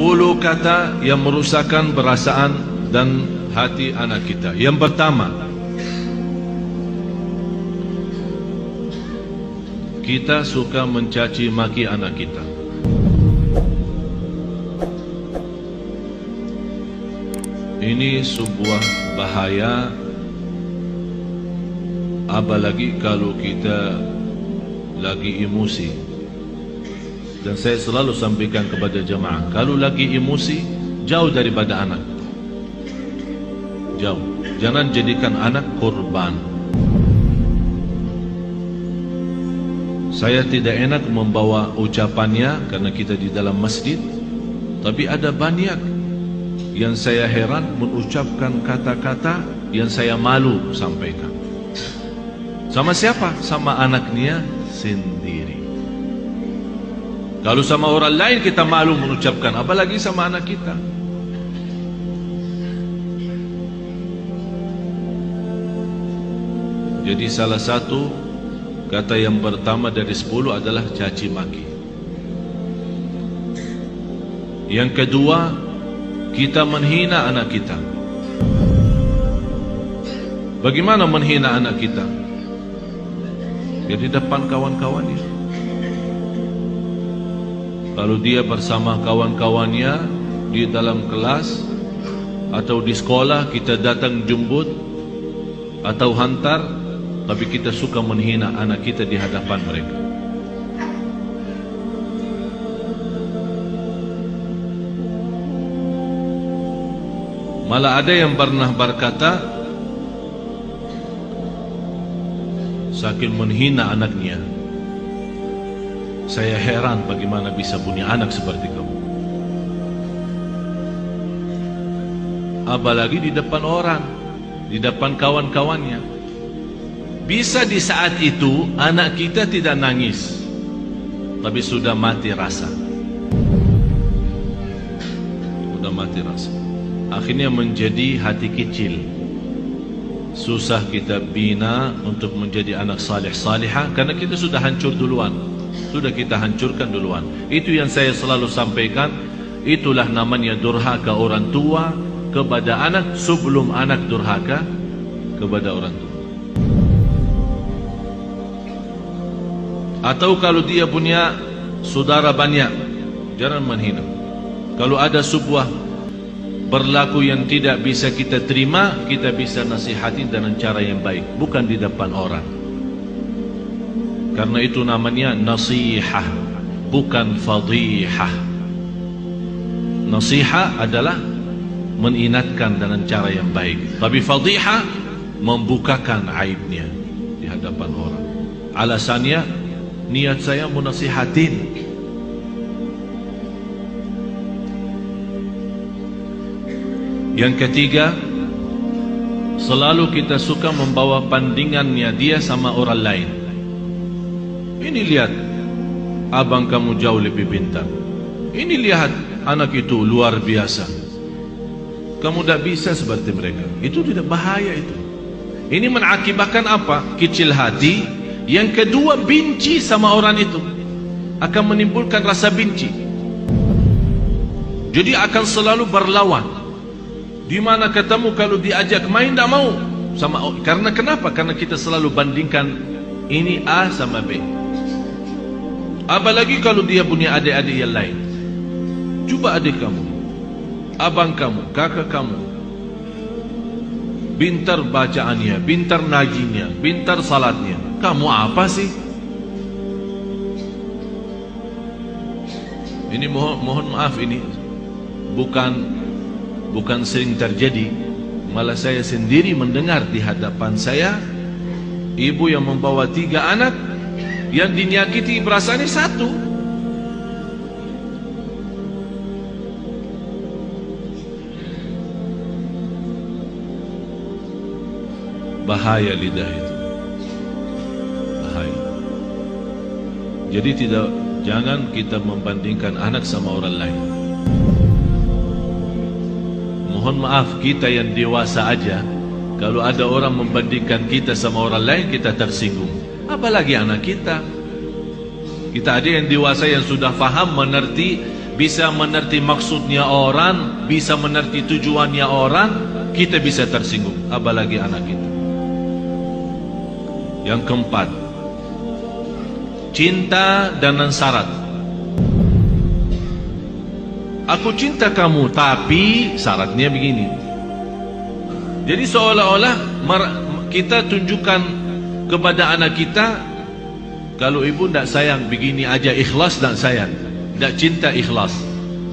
10 kata yang merusakkan perasaan dan hati anak kita. Yang pertama, kita suka mencaci maki anak kita. Ini sebuah bahaya, apalagi kalau kita lagi emosi. Dan saya selalu sampaikan kepada jemaah, kalau lagi emosi, jauh daripada anak. Jauh. Jangan jadikan anak korban. Saya tidak enak membawa ucapannya karena kita di dalam masjid, tapi ada banyak yang saya heran mengucapkan kata-kata yang saya malu sampaikan. Sama siapa? Sama anaknya sendiri. Kalau sama orang lain kita malu mengucapkan, apalagi sama anak kita. Jadi salah satu kata yang pertama dari 10 adalah caci maki. Yang kedua, kita menghina anak kita. Bagaimana menghina anak kita? Ya di depan kawan-kawannya. Kalau dia bersama kawan-kawannya di dalam kelas atau di sekolah, kita datang jemput atau hantar, tapi kita suka menghina anak kita di hadapan mereka. Malah ada yang pernah berkata, saking menghina anaknya, saya heran bagaimana bisa punya anak seperti kamu. Apalagi di depan orang, di depan kawan-kawannya. Bisa di saat itu anak kita tidak nangis, tapi sudah mati rasa. Sudah mati rasa. Akhirnya menjadi hati kecil. Susah kita bina untuk menjadi anak salih salihah karena kita sudah hancur duluan. Sudah kita hancurkan duluan. Itu yang saya selalu sampaikan. Itulah namanya durhaka orang tua kepada anak sebelum anak durhaka kepada orang tua. Atau kalau dia punya saudara banyak, jangan menghina. Kalau ada sebuah berlaku yang tidak bisa kita terima, kita bisa nasihatin dengan cara yang baik, bukan di depan orang. Karena itu namanya nasihah, bukan fadihah. Nasihah adalah mengingatkan dengan cara yang baik, tapi fadihah membukakan aibnya di hadapan orang. Alasannya, niat saya menasihatin. Yang ketiga, selalu kita suka membawa bandingannya dia sama orang lain. Ini lihat, abang kamu jauh lebih pintar. Ini lihat, anak itu luar biasa. Kamu tidak bisa seperti mereka. Itu tidak bahaya itu. Ini mengakibatkan apa? Kecil hati. Yang kedua, benci sama orang itu. Akan menimbulkan rasa benci. Jadi akan selalu berlawan. Di mana ketemu kalau diajak main tidak mau sama. Karena kenapa? Karena kita selalu bandingkan ini A sama B. Apalagi kalau dia punya adik-adik yang lain. Coba adik kamu, abang kamu, kakak kamu, pintar bacaannya, pintar najinya, pintar salatnya. Kamu apa sih? Ini mohon maaf, ini bukan sering terjadi. Malah saya sendiri mendengar di hadapan saya, ibu yang membawa 3 anak, yang dinyakiti perasaannya 1. Bahaya lidah itu. Bahaya. Jadi jangan kita membandingkan anak sama orang lain. Mohon maaf, kita yang dewasa aja, kalau ada orang membandingkan kita sama orang lain, kita tersinggung. Apalagi anak kita. Kita ada yang dewasa yang sudah faham, mengerti bisa mengerti maksudnya orang, bisa mengerti tujuannya orang, kita bisa tersinggung, apalagi anak kita. Yang keempat, cinta dengan syarat. Aku cinta kamu, tapi syaratnya begini. Jadi seolah-olah kita tunjukkan kepada anak kita, kalau ibu tidak sayang begini aja, ikhlas tidak sayang, tidak cinta ikhlas.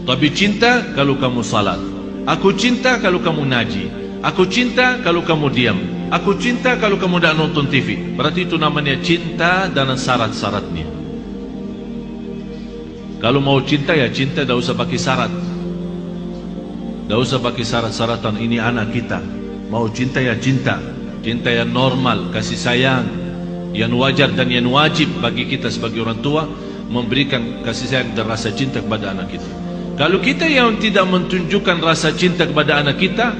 Tapi cinta kalau kamu salat. Aku cinta kalau kamu ngaji. Aku cinta kalau kamu diam. Aku cinta kalau kamu tidak nonton TV. Berarti itu namanya cinta dengan syarat-syaratnya. Kalau mau cinta ya cinta, tidak usah pakai syarat. Tidak usah pakai syarat-syaratan. Ini anak kita. Mau cinta ya cinta. Cinta yang normal, kasih sayang, yang wajar dan yang wajib bagi kita sebagai orang tua, memberikan kasih sayang dan rasa cinta kepada anak kita. Kalau kita yang tidak menunjukkan rasa cinta kepada anak kita,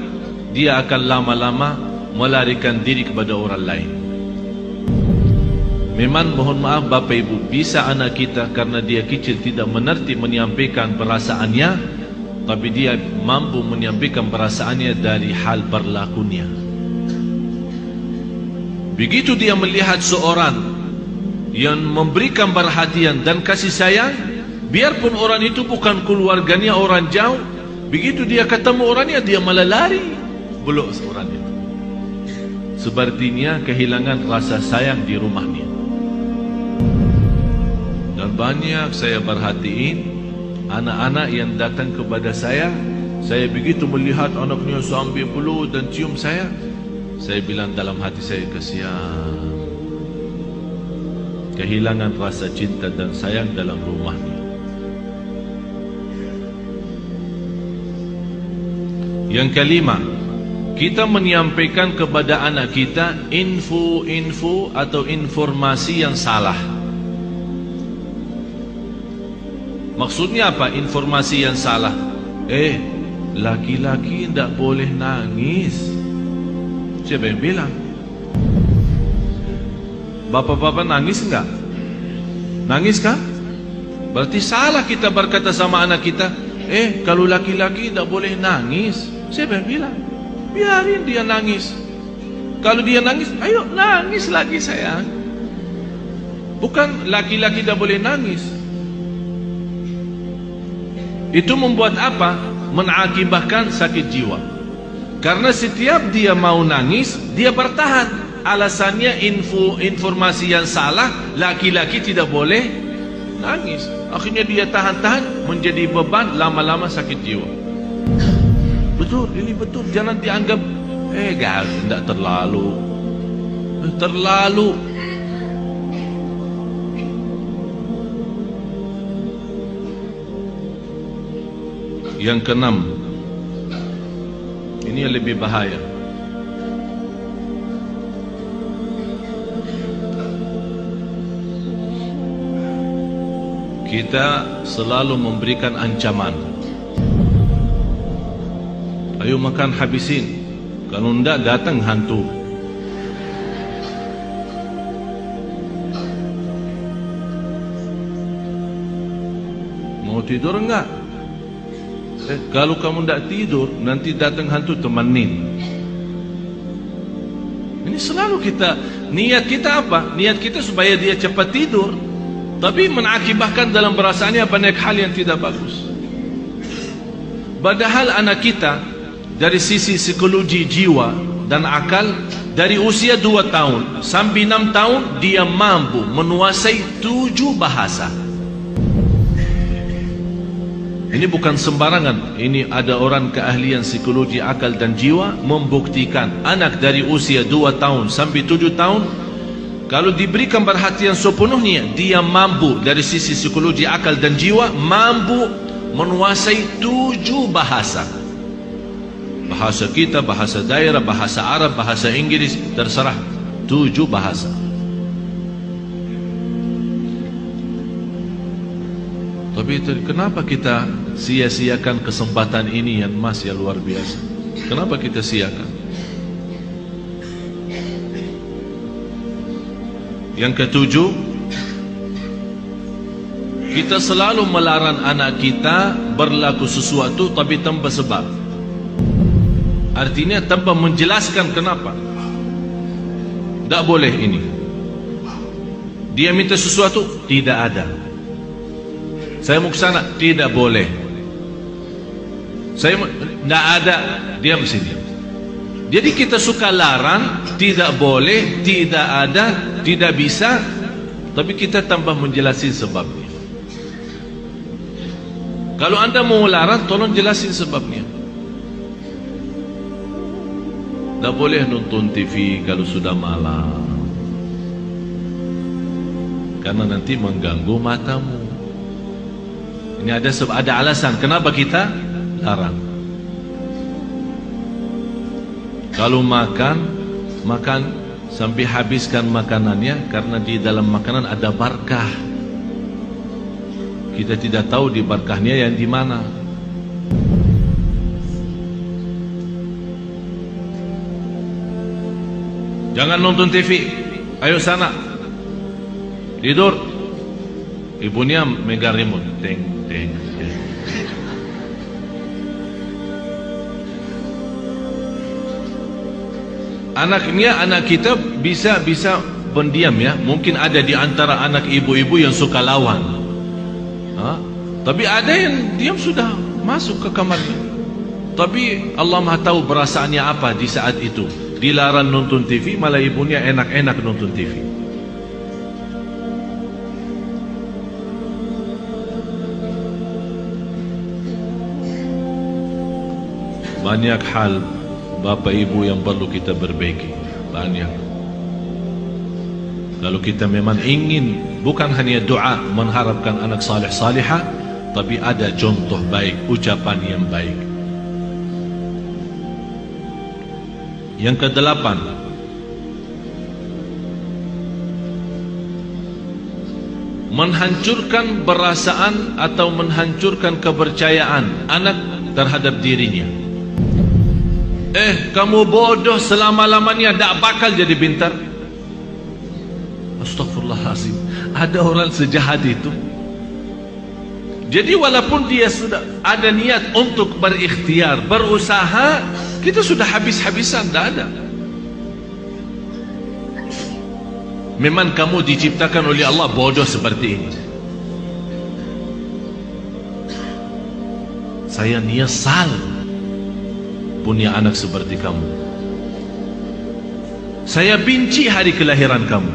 dia akan lama-lama melarikan diri kepada orang lain. Memang mohon maaf Bapak Ibu, bisa anak kita karena dia kecil tidak mengerti menyampaikan perasaannya, tapi dia mampu menyampaikan perasaannya dari hal berlakunya. Begitu dia melihat seorang yang memberikan perhatian dan kasih sayang, biarpun orang itu bukan keluarganya, orang jauh, begitu dia ketemu orangnya, dia malah lari, belok orang itu. Sepertinya kehilangan rasa sayang di rumahnya. Dan banyak saya perhatiin anak-anak yang datang kepada saya begitu melihat anaknya sambil peluk dan cium saya bilang dalam hati saya, kasihan, kehilangan rasa cinta dan sayang dalam rumahnya. Yang kelima, kita menyampaikan kepada anak kita info-info atau informasi yang salah. Maksudnya apa informasi yang salah? Laki-laki tidak boleh nangis. Siapa yang bilang? Bapak-bapak nangis enggak? Nangis kan? Berarti salah kita berkata sama anak kita, kalau laki-laki tidak boleh nangis. Siapa yang bilang? Biarin dia nangis. Kalau dia nangis, ayo nangis lagi sayang. Bukan laki-laki tidak boleh nangis. Itu membuat apa? Mengakibatkan sakit jiwa. Karena setiap dia mau nangis, dia bertahan. Alasannya informasi yang salah, laki-laki tidak boleh nangis. Akhirnya dia tahan-tahan, menjadi beban, lama-lama sakit jiwa. Betul, ini betul. Jangan dianggap tidak terlalu. Terlalu. Yang keenam, ini yang lebih bahaya. Kita selalu memberikan ancaman. Ayo makan habisin, kalau tidak datang hantu. Mau tidur enggak? Kalau kamu tidak tidur, nanti datang hantu, temenin. Ini selalu kita, niat kita apa? Niat kita supaya dia cepat tidur, tapi mengakibatkan dalam perasaannya banyak hal yang tidak bagus. Padahal anak kita dari sisi psikologi jiwa dan akal, dari usia 2 tahun sampai 6 tahun dia mampu menguasai 7 bahasa. Ini bukan sembarangan. Ini ada orang keahlian psikologi akal dan jiwa membuktikan anak dari usia 2 tahun sampai 7 tahun, kalau diberikan perhatian sepenuhnya, dia mampu dari sisi psikologi akal dan jiwa mampu menguasai 7 bahasa. Bahasa kita, bahasa daerah, bahasa Arab, bahasa Inggris, terserah. 7 bahasa. Tapi kenapa kita sia-siakan kesempatan ini yang masih luar biasa? Kenapa kita siakan? Yang ketujuh, Kita selalu melarang anak kita berlaku sesuatu tapi tanpa sebab. Artinya tanpa menjelaskan kenapa. Tak boleh ini. Dia minta sesuatu, tidak ada. Saya mau ke sana, tidak boleh. Saya tidak ada, diam sini. Jadi kita suka larang, tidak boleh, tidak ada, tidak bisa, tapi kita tanpa menjelaskan sebabnya. Kalau anda mau larang, tolong jelasin sebabnya. Tak boleh nonton TV kalau sudah malam, karena nanti mengganggu matamu. Ini ada alasan kenapa kita larang. Kalau makan sampai habiskan makanannya, karena di dalam makanan ada barakah. Kita tidak tahu di barakahnya yang di mana. Jangan nonton TV, ayo sana, tidur. Ibunya megang remote, teng teng. Anak kita bisa pendiam ya. Mungkin ada di antara anak ibu-ibu yang suka lawan, tapi ada yang diam sudah masuk ke kamarnya. Tapi Allah Maha tahu perasaannya apa di saat itu. Dilarang nonton TV, malah ibunya enak-enak nonton TV. Banyak hal Bapak Ibu yang perlu kita perbaiki. Banyak. Kalau kita memang ingin bukan hanya doa mengharapkan anak saleh salihah, tapi ada contoh baik, ucapan yang baik. Yang ke-8, menghancurkan perasaan atau menghancurkan kepercayaan anak terhadap dirinya. Kamu bodoh selama-lamanya, tak bakal jadi pintar. Astagfirullahaladzim, ada orang sejahat itu. Jadi walaupun dia sudah ada niat untuk berikhtiar, berusaha, kita sudah habis-habisan, tak ada. Memang kamu diciptakan oleh Allah bodoh seperti ini. Saya nyesal punya anak seperti kamu. Saya benci hari kelahiran kamu.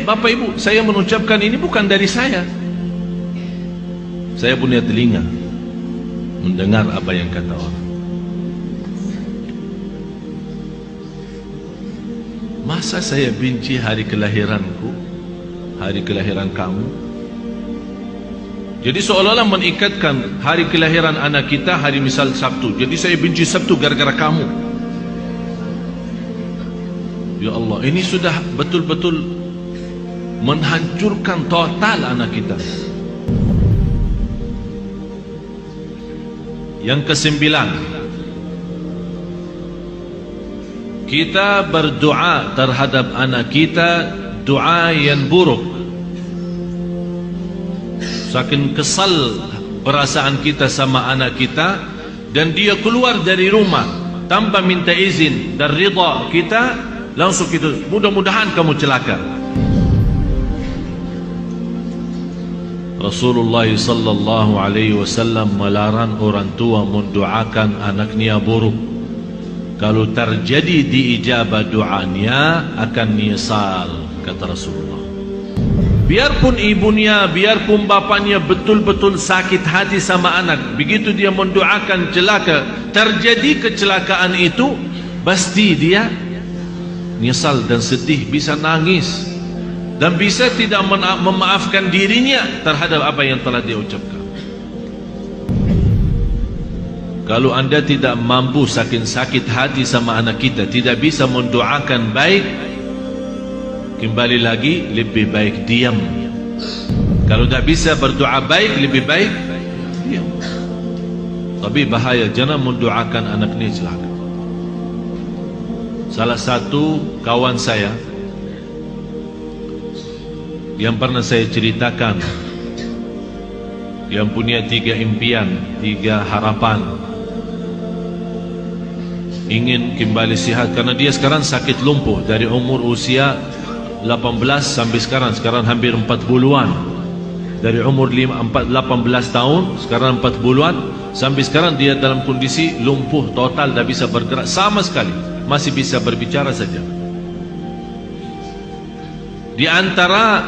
Bapak Ibu, saya mengucapkan ini bukan dari saya. Saya punya telinga mendengar apa yang kata orang. Masa saya benci hari kelahiranku, hari kelahiran kamu? Jadi seolah-olah mengikatkan hari kelahiran anak kita hari misal Sabtu. Jadi saya benci Sabtu gara-gara kamu. Ya Allah, ini sudah betul-betul menghancurkan total anak kita. Yang ke-9, kita berdoa terhadap anak kita doa yang buruk. Saking kesal perasaan kita sama anak kita, dan dia keluar dari rumah tanpa minta izin dan ridha kita, langsung kita, mudah-mudahan kamu celaka. Rasulullah sallallahu alaihi wasallam melarang orang tua mendoakan anaknya buruk. Kalau terjadi diijabah doanya akan nyesal, kata Rasulullah. Biarpun ibunya, biarpun bapaknya betul-betul sakit hati sama anak, begitu dia mendoakan celaka, terjadi kecelakaan itu, pasti dia nyesal dan sedih, bisa nangis, dan bisa tidak memaafkan dirinya terhadap apa yang telah dia ucapkan. Kalau anda tidak mampu saking sakit hati sama anak kita, tidak bisa mendoakan baik, kembali lagi, lebih baik diam. Kalau tak bisa berdoa baik, lebih baik diam. Tapi bahaya, jangan mendoakan anak ini celaka. Salah satu kawan saya yang pernah saya ceritakan, yang punya 3 impian, 3 harapan, ingin kembali sihat karena dia sekarang sakit lumpuh dari umur usia 18 sampai sekarang hampir 40-an. Dari umur 18 tahun, sekarang 40-an, sampai sekarang dia dalam kondisi lumpuh total, tidak bisa bergerak sama sekali, masih bisa berbicara saja. Di antara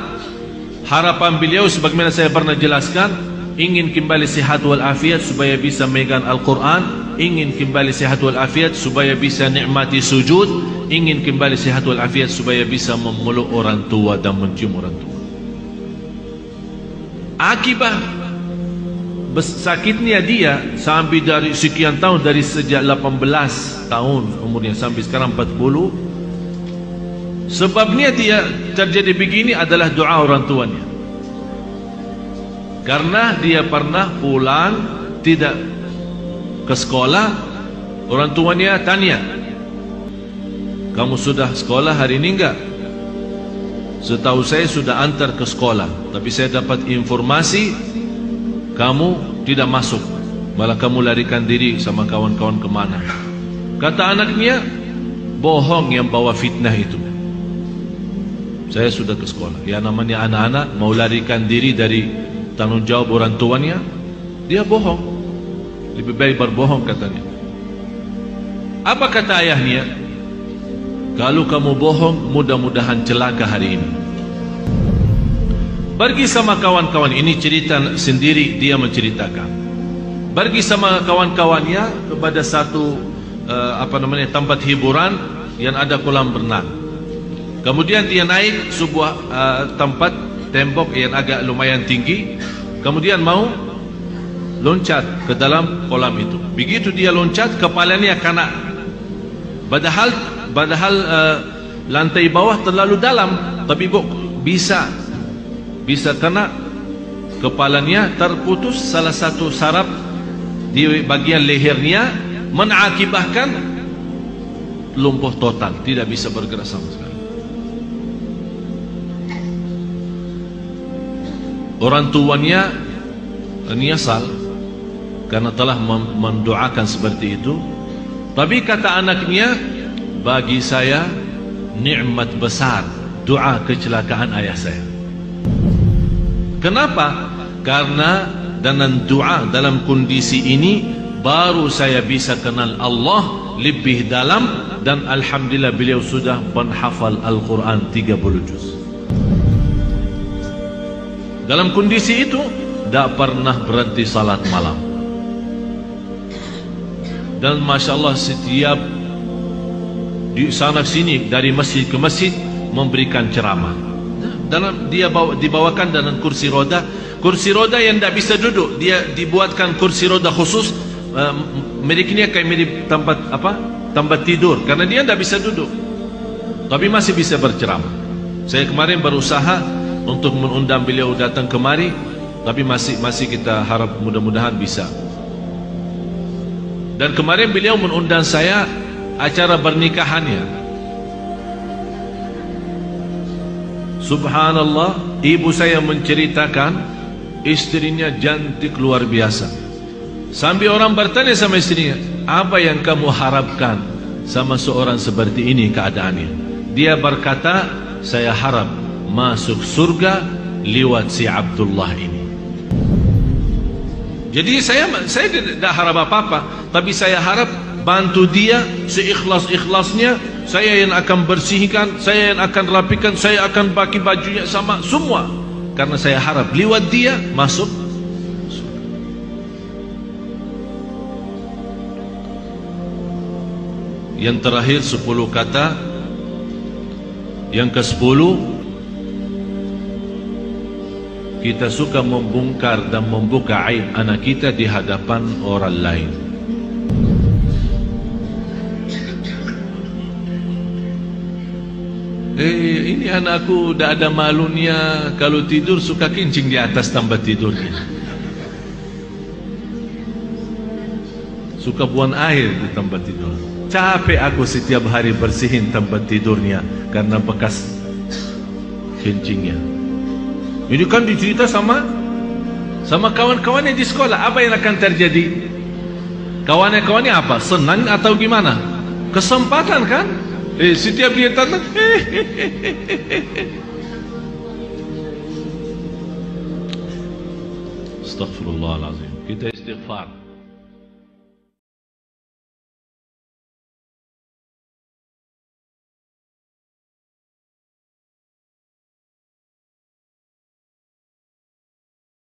harapan beliau sebagaimana saya pernah jelaskan, ingin kembali sihat walafiat supaya bisa megang Al-Quran, ingin kembali sihat walafiat supaya bisa nikmati sujud, ingin kembali sihat walafiat supaya bisa memeluk orang tua dan mencium orang tua. Akibat sakitnya dia sampai dari sekian tahun, dari sejak 18 tahun umurnya sampai sekarang 40, sebabnya dia terjadi begini adalah doa orang tuanya. Karena dia pernah pulang tidak ke sekolah, orang tuanya tanya, kamu sudah sekolah hari ini enggak? Setahu saya sudah antar ke sekolah, tapi saya dapat informasi kamu tidak masuk, malah kamu larikan diri sama kawan-kawan kemana. Kata anaknya, bohong yang bawa fitnah itu. Saya sudah ke sekolah. Ya namanya anak-anak mau larikan diri dari tanggung jawab orang tuanya, dia bohong. Lebih baik berbohong katanya. Apa kata ayahnya? Kalau kamu bohong, mudah-mudahan celaka hari ini. Pergi sama kawan-kawan, ini cerita sendiri dia menceritakan. Pergi sama kawan-kawannya kepada satu tempat hiburan yang ada kolam renang. Kemudian dia naik sebuah tempat tembok yang agak lumayan tinggi. Kemudian mau loncat ke dalam kolam itu. Begitu dia loncat, kepalanya kena. Padahal lantai bawah terlalu dalam, tapi kok bisa kena. Kepalanya terputus salah satu saraf di bagian lehernya, mengakibatkan lumpuh total, tidak bisa bergerak sama sekali. Orang tuanya menyesal karena telah mendoakan seperti itu. Tapi kata anaknya, bagi saya nikmat besar doa kecelakaan ayah saya. Kenapa? Karena dengan doa dalam kondisi ini baru saya bisa kenal Allah lebih dalam, dan alhamdulillah beliau sudah menghafal Al-Quran 30 juz. Dalam kondisi itu tidak pernah berhenti salat malam. Dan Masya Allah setiap di sana sini, dari masjid ke masjid, memberikan ceramah. Dalam dia dibawakan dalam kursi roda yang tidak bisa duduk, dia dibuatkan kursi roda khusus. Miliknya kayak mirip tempat tidur, karena dia tidak bisa duduk, tapi masih bisa berceramah. Saya kemarin berusaha untuk mengundang beliau datang kemari, tapi masih kita harap mudah-mudahan bisa. Dan kemarin beliau mengundang saya acara pernikahannya. Subhanallah, ibu saya menceritakan istrinya cantik luar biasa. Sampai orang bertanya sama istrinya, apa yang kamu harapkan sama seorang seperti ini keadaannya? Dia berkata, saya harap masuk surga lewat si Abdullah ini. Jadi saya tidak harap apa-apa, tapi saya harap bantu dia seikhlas-ikhlasnya. Saya yang akan bersihkan, saya yang akan rapikan, saya akan pakai bajunya sama semua, karena saya harap lewat dia masuk surga. Yang terakhir 10 kata. Yang ke-10, kita suka membongkar dan membuka aib anak kita di hadapan orang lain. Ini anakku dah ada malunya, kalau tidur suka kencing di atas tempat tidurnya, suka buang air di tempat tidur. Capek aku setiap hari bersihin tempat tidurnya karena bekas kencingnya. Ini kan dicerita sama kawan-kawannya di sekolah. Apa yang akan terjadi? Kawan-kawannya apa? Senang atau gimana? Kesempatan kan? Setiap dia datang, Astaghfirullahaladzim. Kita istighfar.